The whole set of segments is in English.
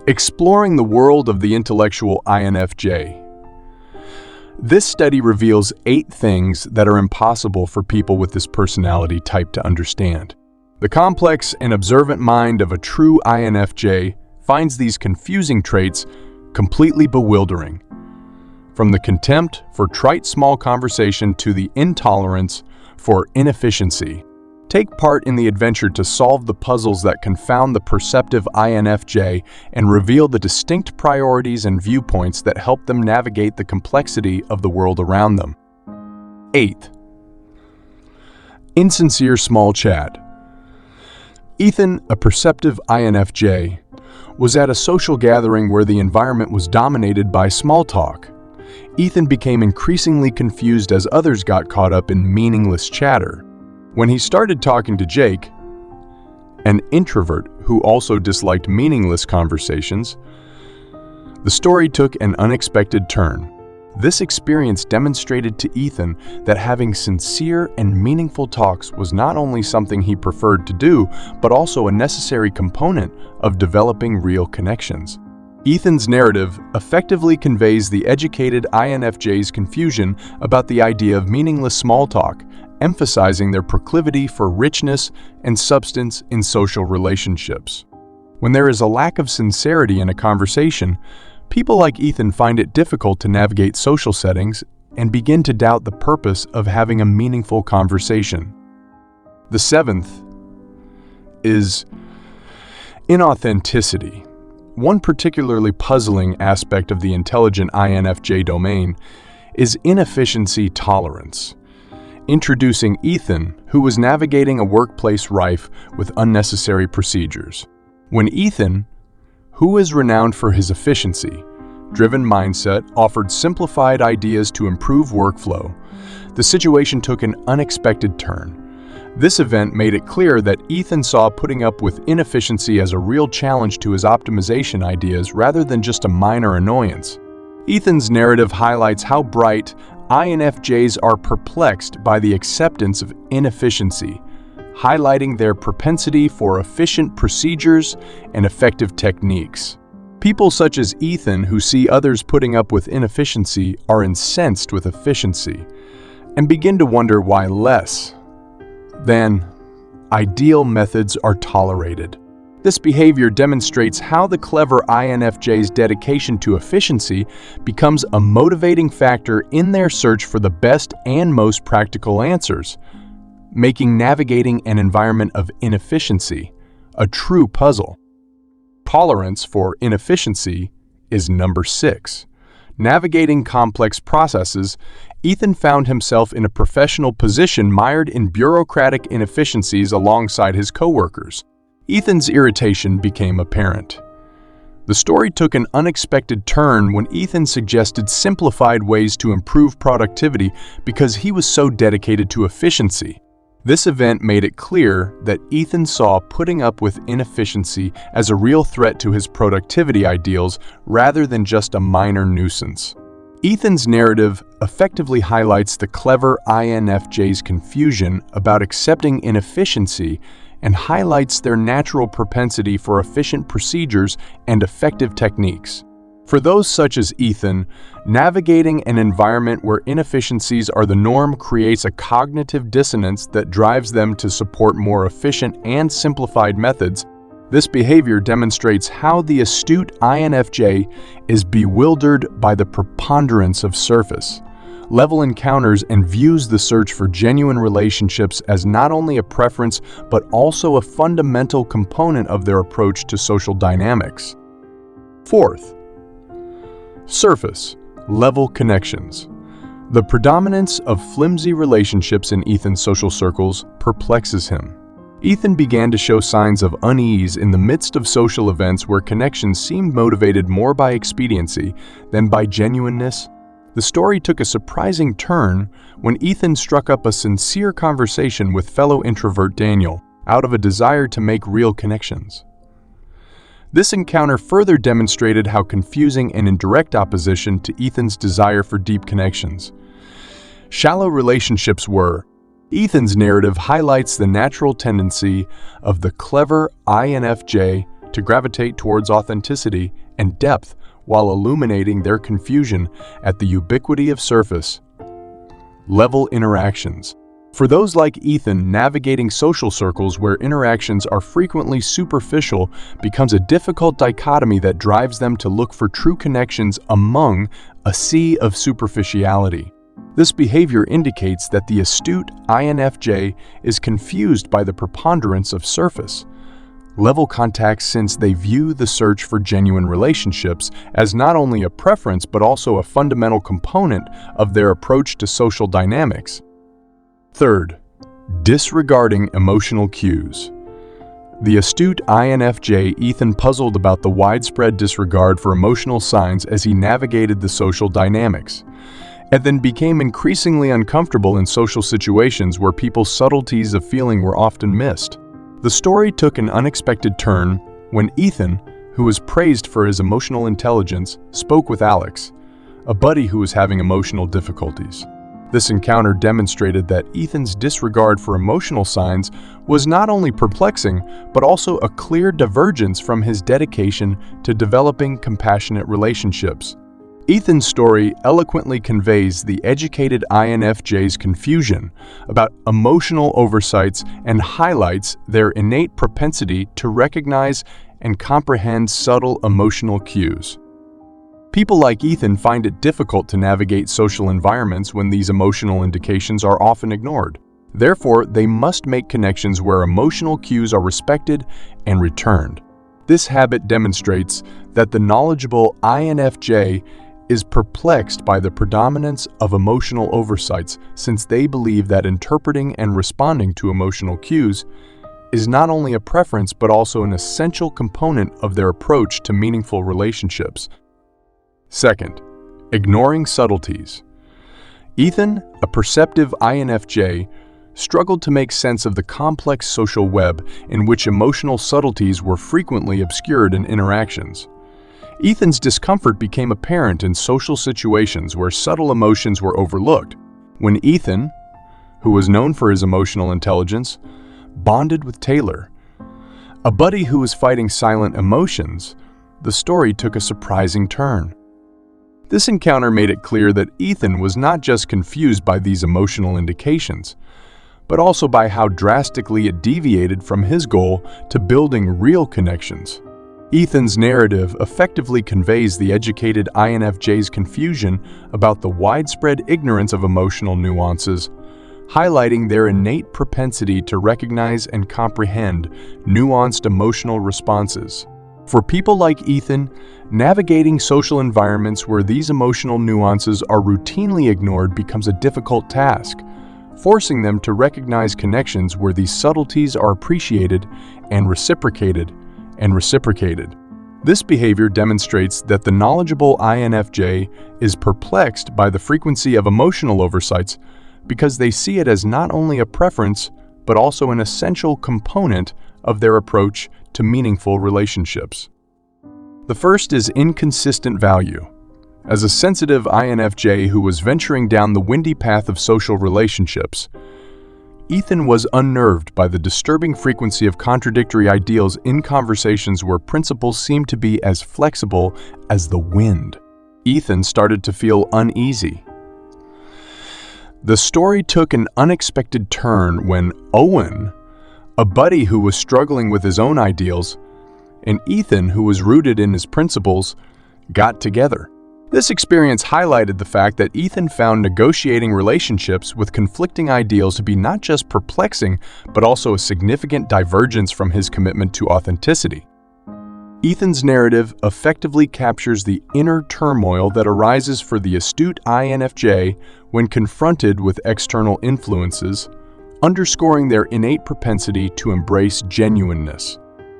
Exploring the world of the intellectual INFJ. This study reveals 8 things that are impossible for people with this personality type to understand. The complex and observant mind of a true INFJ finds these confusing traits completely bewildering. From the contempt for trite small conversation to the intolerance for inefficiency. Take part in the adventure to solve the puzzles that confound the perceptive INFJ and reveal the distinct priorities and viewpoints that help them navigate the complexity of the world around them. 8. Insincere small chat. Ethan, a perceptive INFJ, was at a social gathering where the environment was dominated by small talk. Ethan became increasingly confused as others got caught up in meaningless chatter. When he started talking to Jake, an introvert who also disliked meaningless conversations, the story took an unexpected turn. This experience demonstrated to Ethan that having sincere and meaningful talks was not only something he preferred to do, but also a necessary component of developing real connections. Ethan's narrative effectively conveys the educated INFJ's confusion about the idea of meaningless small talk, emphasizing their proclivity for richness and substance in social relationships. When there is a lack of sincerity in a conversation, people like Ethan find it difficult to navigate social settings and begin to doubt the purpose of having a meaningful conversation. The 7th is inauthenticity. One particularly puzzling aspect of the intelligent INFJ domain is inefficiency tolerance. Introducing Ethan, who was navigating a workplace rife with unnecessary procedures. When Ethan, who is renowned for his efficiency-driven mindset, offered simplified ideas to improve workflow, the situation took an unexpected turn. This event made it clear that Ethan saw putting up with inefficiency as a real challenge to his optimization ideas rather than just a minor annoyance. Ethan's narrative highlights how bright INFJs are perplexed by the acceptance of inefficiency, highlighting their propensity for efficient procedures and effective techniques. People such as Ethan, who see others putting up with inefficiency, are incensed with efficiency and begin to wonder why less than ideal methods are tolerated. This behavior demonstrates how the clever INFJ's dedication to efficiency becomes a motivating factor in their search for the best and most practical answers, making navigating an environment of inefficiency a true puzzle. Tolerance for inefficiency is number 6. Navigating complex processes, Ethan found himself in a professional position mired in bureaucratic inefficiencies alongside his coworkers. Ethan's irritation became apparent. The story took an unexpected turn when Ethan suggested simplified ways to improve productivity because he was so dedicated to efficiency. This event made it clear that Ethan saw putting up with inefficiency as a real threat to his productivity ideals rather than just a minor nuisance. Ethan's narrative effectively highlights the clever INFJ's confusion about accepting inefficiency and highlights their natural propensity for efficient procedures and effective techniques. For those such as Ethan, navigating an environment where inefficiencies are the norm creates a cognitive dissonance that drives them to support more efficient and simplified methods. This behavior demonstrates how the astute INFJ is bewildered by the preponderance of surface-level encounters and views the search for genuine relationships as not only a preference but also a fundamental component of their approach to social dynamics. 4th, surface-level connections. The predominance of flimsy relationships in Ethan's social circles perplexes him. Ethan began to show signs of unease in the midst of social events where connections seemed motivated more by expediency than by genuineness. The story took a surprising turn when Ethan struck up a sincere conversation with fellow introvert Daniel out of a desire to make real connections. This encounter further demonstrated how confusing and in direct opposition to Ethan's desire for deep connections shallow relationships were. Ethan's narrative highlights the natural tendency of the clever INFJ to gravitate towards authenticity and depth while illuminating their confusion at the ubiquity of surface level interactions. For those like Ethan, navigating social circles where interactions are frequently superficial becomes a difficult dichotomy that drives them to look for true connections among a sea of superficiality. This behavior indicates that the astute INFJ is confused by the preponderance of surface level contacts, since they view the search for genuine relationships as not only a preference but also a fundamental component of their approach to social dynamics. Third, disregarding emotional cues. The astute INFJ Ethan puzzled about the widespread disregard for emotional signs as he navigated the social dynamics, and then became increasingly uncomfortable in social situations where people's subtleties of feeling were often missed. The story took an unexpected turn when Ethan, who was praised for his emotional intelligence, spoke with Alex, a buddy who was having emotional difficulties. This encounter demonstrated that Ethan's disregard for emotional signs was not only perplexing, but also a clear divergence from his dedication to developing compassionate relationships. Ethan's story eloquently conveys the educated INFJ's confusion about emotional oversights and highlights their innate propensity to recognize and comprehend subtle emotional cues. People like Ethan find it difficult to navigate social environments when these emotional indications are often ignored. Therefore, they must make connections where emotional cues are respected and returned. This habit demonstrates that the knowledgeable INFJ is perplexed by the predominance of emotional oversights, since they believe that interpreting and responding to emotional cues is not only a preference but also an essential component of their approach to meaningful relationships. Second, ignoring subtleties. Ethan, a perceptive INFJ, struggled to make sense of the complex social web in which emotional subtleties were frequently obscured in interactions. Ethan's discomfort became apparent in social situations where subtle emotions were overlooked. When Ethan, who was known for his emotional intelligence, bonded with Taylor, a buddy who was fighting silent emotions, the story took a surprising turn. This encounter made it clear that Ethan was not just confused by these emotional indications, but also by how drastically it deviated from his goal to building real connections. Ethan's narrative effectively conveys the educated INFJ's confusion about the widespread ignorance of emotional nuances, highlighting their innate propensity to recognize and comprehend nuanced emotional responses. For people like Ethan, navigating social environments where these emotional nuances are routinely ignored becomes a difficult task, forcing them to recognize connections where these subtleties are appreciated and reciprocated. This behavior demonstrates that the knowledgeable INFJ is perplexed by the frequency of emotional oversights because they see it as not only a preference, but also an essential component of their approach to meaningful relationships. The first is inconsistent value. As a sensitive INFJ who was venturing down the windy path of social relationships, Ethan was unnerved by the disturbing frequency of contradictory ideals in conversations where principles seemed to be as flexible as the wind. Ethan started to feel uneasy. The story took an unexpected turn when Owen, a buddy who was struggling with his own ideals, and Ethan, who was rooted in his principles, got together. This experience highlighted the fact that Ethan found negotiating relationships with conflicting ideals to be not just perplexing, but also a significant divergence from his commitment to authenticity. Ethan's narrative effectively captures the inner turmoil that arises for the astute INFJ when confronted with external influences, underscoring their innate propensity to embrace genuineness.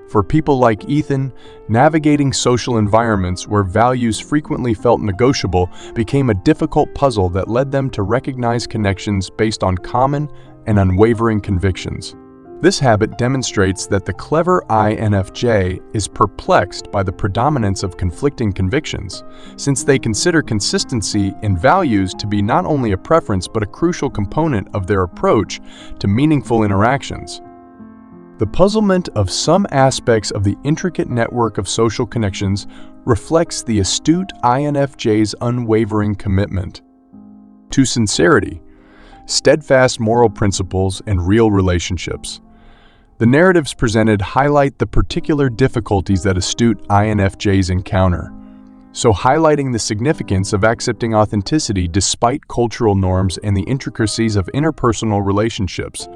For people like Ethan, navigating social environments where values frequently felt negotiable became a difficult puzzle that led them to recognize connections based on common and unwavering convictions. This habit demonstrates that the clever INFJ is perplexed by the predominance of conflicting convictions, since they consider consistency in values to be not only a preference but a crucial component of their approach to meaningful interactions. The puzzlement of some aspects of the intricate network of social connections reflects the astute INFJ's unwavering commitment to sincerity, steadfast moral principles, and real relationships. The narratives presented highlight the particular difficulties that astute INFJs encounter, so highlighting the significance of accepting authenticity despite cultural norms and the intricacies of interpersonal relationships.